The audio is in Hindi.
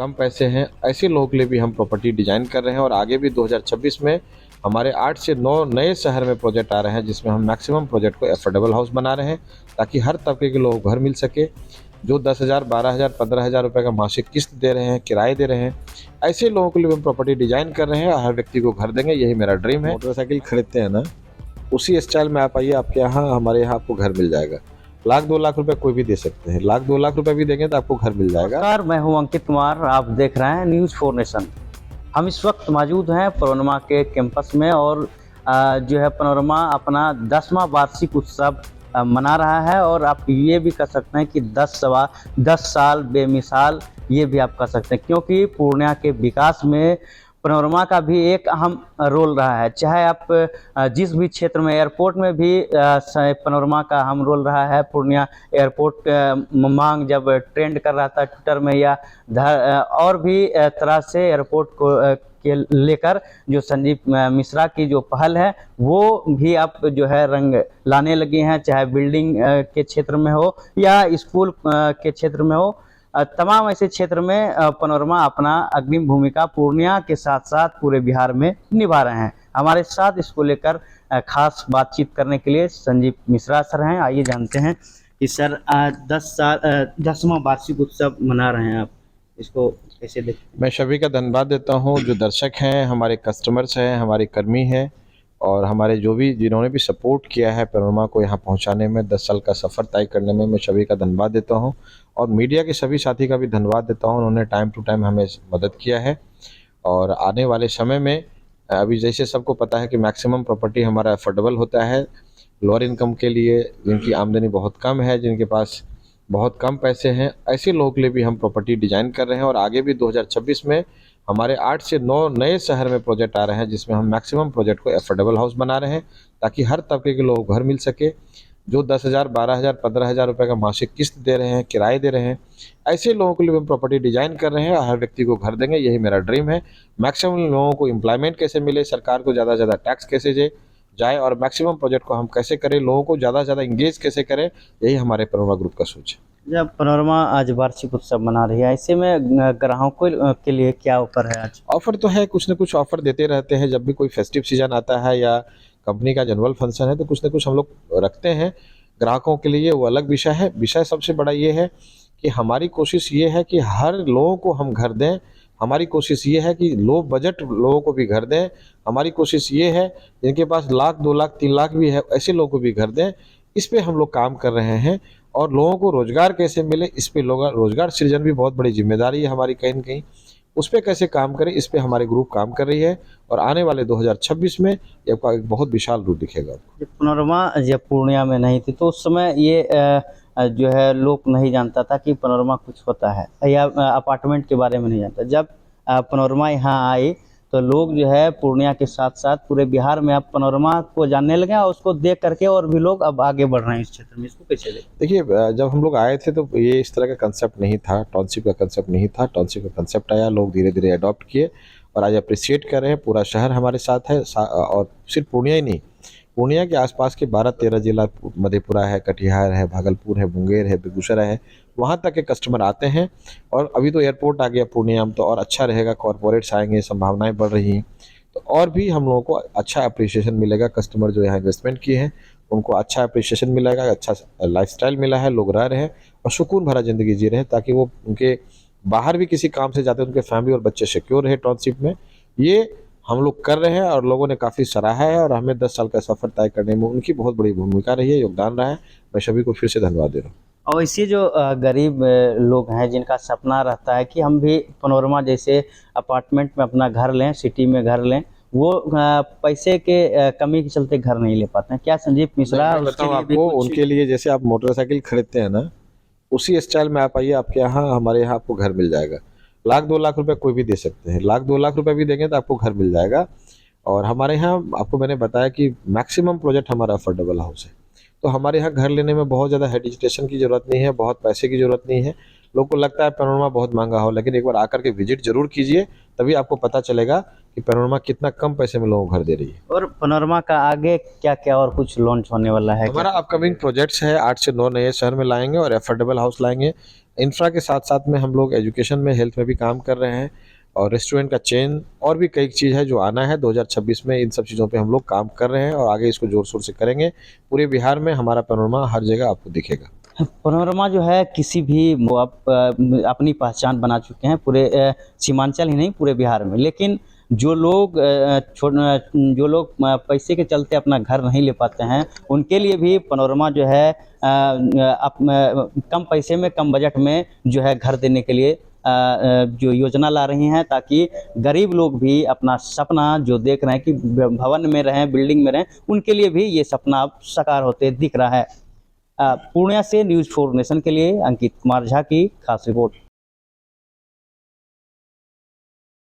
कम पैसे हैं, ऐसे लोगों के लिए भी हम प्रॉपर्टी डिजाइन कर रहे हैं। और आगे भी 2026 में हमारे 8 से 9 नए शहर में प्रोजेक्ट आ रहे हैं, जिसमें हम मैक्सिमम प्रोजेक्ट को एफोर्डेबल हाउस बना रहे हैं, ताकि हर तबके के लोगों को घर मिल सके। जो 10,000, 12,000, 15,000 रुपये का मासिक किस्त दे रहे हैं, किराए दे रहे हैं, ऐसे लोगों के लिए हम प्रॉपर्टी डिजाइन कर रहे हैं और हर व्यक्ति को घर देंगे। यही मेरा ड्रीम है। मोटरसाइकिल खरीदते हैं ना, उसी स्टाइल में आप आइए, आपके यहाँ, हमारे यहाँ आपको घर मिल जाएगा। 1,00,000-2,00,000 रुपए कोई भी दे सकते हैं। 1,00,000-2,00,000 रुपए भी देंगे तो आपको घर मिल जाएगा। नमस्कार, मैं हूं अंकित कुमार। आप देख रहे हैं न्यूज़ 4 नेशन। हम इस वक्त मौजूद हैं पैनोरमा के कैंपस में और जो है पैनोरमा अपना 10वां वार्षिक उत्सव मना रहा है। और आप ये भी कह सकते हैं कि 10 साल बेमिसाल, ये भी आप कह सकते हैं, क्योंकि पूर्णिया के विकास में पैनोरमा का भी एक अहम रोल रहा है। चाहे आप जिस भी क्षेत्र में, एयरपोर्ट में भी पैनोरमा का अहम रोल रहा है। पूर्णिया एयरपोर्ट मांग जब ट्रेंड कर रहा था ट्विटर में या और भी तरह से एयरपोर्ट को के लेकर जो संजीव मिश्रा की जो पहल है वो भी अब जो है रंग लाने लगे हैं। चाहे बिल्डिंग के क्षेत्र में हो या स्कूल के क्षेत्र में हो, तमाम ऐसे क्षेत्र में पैनोरमा अपना अग्रिम भूमिका पूर्णिया के साथ साथ पूरे बिहार में निभा रहे हैं। हमारे साथ इसको लेकर खास बातचीत करने के लिए संजीव मिश्रा सर हैं। आइए जानते हैं कि सर 10वां वार्षिक उत्सव मना रहे हैं, आप इसको कैसे देखते हैं? मैं सभी का धन्यवाद देता हूँ, जो दर्शक हैं, हमारे कस्टमर्स हैं, हमारे कर्मी हैं और हमारे जिन्होंने भी सपोर्ट किया है पैनोरमा को यहाँ पहुँचाने में, 10 साल का सफ़र तय करने में। मैं सभी का धन्यवाद देता हूँ और मीडिया के सभी साथी का भी धन्यवाद देता हूँ। उन्होंने टाइम टू टाइम हमें मदद किया है। और आने वाले समय में, अभी जैसे सबको पता है कि मैक्सिमम प्रॉपर्टी हमारा अफोर्डेबल होता है लोअर इनकम के लिए, जिनकी आमदनी बहुत कम है, जिनके पास बहुत कम पैसे हैं, ऐसे लोगों के लिए भी हम प्रॉपर्टी डिजाइन कर रहे हैं। और आगे भी 2026 में हमारे 8 से 9 नए शहर में प्रोजेक्ट आ रहे हैं, जिसमें हम मैक्सिमम प्रोजेक्ट को एफोर्डेबल हाउस बना रहे हैं, ताकि हर तबके के लोगों को घर मिल सके। जो 10,000, 12,000, 15,000 रुपये का मासिक किस्त दे रहे हैं, किराए दे रहे हैं, ऐसे लोगों के लिए हम प्रॉपर्टी डिजाइन कर रहे हैं और हर व्यक्ति को घर देंगे। यही मेरा ड्रीम है। मैक्सिमम लोगों को एम्प्लॉयमेंट कैसे मिले, सरकार को ज़्यादा से ज़्यादा टैक्स कैसे जाए और मैक्सिमम प्रोजेक्ट को हम कैसे करें, लोगों को ज़्यादा से ज़्यादा इंगेज कैसे करें, यही हमारे पैनोरमा ग्रुप का सोच है। जब पैनोरमा आज वार्षिक उत्सव मना रही है, ऐसे में ग्राहकों के लिए क्या ऑफर है आज? ऑफर तो है, कुछ न कुछ ऑफर देते रहते हैं। जब भी कोई फेस्टिव सीजन आता है या कंपनी का जनरल फंक्शन है तो कुछ न कुछ हम लोग रखते हैं ग्राहकों के लिए। वो अलग विषय है। विषय सबसे बड़ा ये है कि हमारी कोशिश ये है कि हर लोगों को हम घर दें। हमारी कोशिश ये है कि लो बजट लोगों को भी घर दें। हमारी कोशिश ये है जिनके पास 1,00,000, 2,00,000, 3,00,000 भी है, ऐसे लोगों को भी घर दें। इस पे हम लोग काम कर रहे हैं। और लोगों को रोज़गार कैसे मिले, इस पे रोज़गार सृजन भी बहुत बड़ी जिम्मेदारी है हमारी। कहीं न कहीं उस पे कैसे काम करें, इस पे हमारे ग्रुप काम कर रही है। और आने वाले 2026 में ये आपका एक बहुत विशाल रूप दिखेगा। जब पैनोरमा जब पूर्णिया में नहीं थी तो उस समय ये जो है लोग नहीं जानता था कि पैनोरमा कुछ होता है, या अपार्टमेंट के बारे में नहीं जानता। जब पैनोरमा यहाँ आई तो लोग जो है पूर्णिया के साथ साथ पूरे बिहार में अब पैनोरमा को जानने लगे और उसको देख करके और भी लोग अब आगे बढ़ रहे हैं इस क्षेत्र में। इसको कैसे देखते? देखिए, जब हम लोग आए थे तो ये इस तरह का कंसेप्ट नहीं था, टाउनशिप का कंसेप्ट नहीं था। टाउनशिप का कंसेप्ट आया, लोग धीरे धीरे अडॉप्ट किए और आज अप्रिशिएट कर रहे हैं। पूरा शहर हमारे साथ है। और सिर्फ पूर्णिया ही नहीं, पूर्णिया के आसपास के 12-13 जिला, मधेपुरा है, कटिहार है, भागलपुर है, मुंगेर है, बेगूसराय है, वहाँ तक के कस्टमर आते हैं। और अभी तो एयरपोर्ट आ गया पूर्णिया में, तो और अच्छा रहेगा। कॉरपोरेट्स आएंगे, संभावनाएं बढ़ रही हैं, तो और भी हम लोगों को अच्छा अप्रिशिएशन मिलेगा। कस्टमर जो यहाँ इन्वेस्टमेंट किए हैं उनको अच्छा अप्रिशिएशन मिलेगा, अच्छा लाइफस्टाइल मिला है, लोग रह रहे हैं और सुकून भरा ज़िंदगी जी रहे हैं, ताकि वो उनके बाहर भी किसी काम से जाते हैं, उनके फैमिली और बच्चे सिक्योर रहे टाउनशिप में। ये हम लोग कर रहे हैं और लोगों ने काफ़ी सराहा है। और हमें 10 साल का सफ़र तय करने में उनकी बहुत बड़ी भूमिका रही है, योगदान रहा है। मैं सभी को फिर से धन्यवाद दे रहा हूँ। और इसी जो गरीब लोग हैं जिनका सपना रहता है कि हम भी पैनोरमा जैसे अपार्टमेंट में अपना घर लें, सिटी में घर लें, वो पैसे के कमी के चलते घर नहीं ले पाते हैं। क्या संजीव मिश्रा बताऊँ आपको, उनके लिए जैसे आप मोटरसाइकिल खरीदते हैं ना, उसी स्टाइल में आप आइए, आपके यहाँ, हमारे यहाँ आपको घर मिल जाएगा। 1,00,000-2,00,000 रुपये कोई भी दे सकते हैं। 1,00,000-2,00,000 रुपये भी देंगे तो आपको घर मिल जाएगा। और हमारे यहाँ आपको मैंने बताया कि मैक्सिमम प्रोजेक्ट हमारा अफोर्डेबल हाउस है। तो हमारे यहाँ घर लेने में बहुत ज़्यादा हेजिटेशन की ज़रूरत नहीं है, बहुत पैसे की ज़रूरत नहीं है। लोग को लगता है पैनोरमा बहुत महंगा हो, लेकिन एक बार आकर के विजिट जरूर कीजिए, तभी आपको पता चलेगा कि पैनोरमा कितना कम पैसे में लोगों को घर दे रही है। और पैनोरमा का आगे क्या क्या और कुछ लॉन्च होने वाला है? हमारा अपकमिंग प्रोजेक्ट्स है, 8 से 9 नए शहर में लाएंगे और एफोर्डेबल हाउस लाएंगे। इंफ्रा के साथ साथ में हम लोग एजुकेशन में, हेल्थ में भी काम कर रहे हैं, और रेस्टोरेंट का चेन और भी कई चीज़ है जो आना है 2026 में। इन सब चीज़ों पे हम लोग काम कर रहे हैं और आगे इसको जोर शोर से करेंगे। पूरे बिहार में हमारा पैनोरमा हर जगह आपको दिखेगा। पैनोरमा जो है किसी भी वो अपनी पहचान बना चुके हैं पूरे सीमांचल ही नहीं पूरे बिहार में। लेकिन जो लोग पैसे के चलते अपना घर नहीं ले पाते हैं, उनके लिए भी पैनोरमा जो है कम पैसे में, कम बजट में जो है घर देने के लिए जो योजना ला रही हैं, ताकि गरीब लोग भी अपना सपना जो देख रहे हैं कि भवन में रहें, बिल्डिंग में रहें, उनके लिए भी ये सपना अब साकार होते दिख रहा है। पूर्णिया से न्यूज़ 4 नेशन के लिए अंकित कुमार झा की खास रिपोर्ट।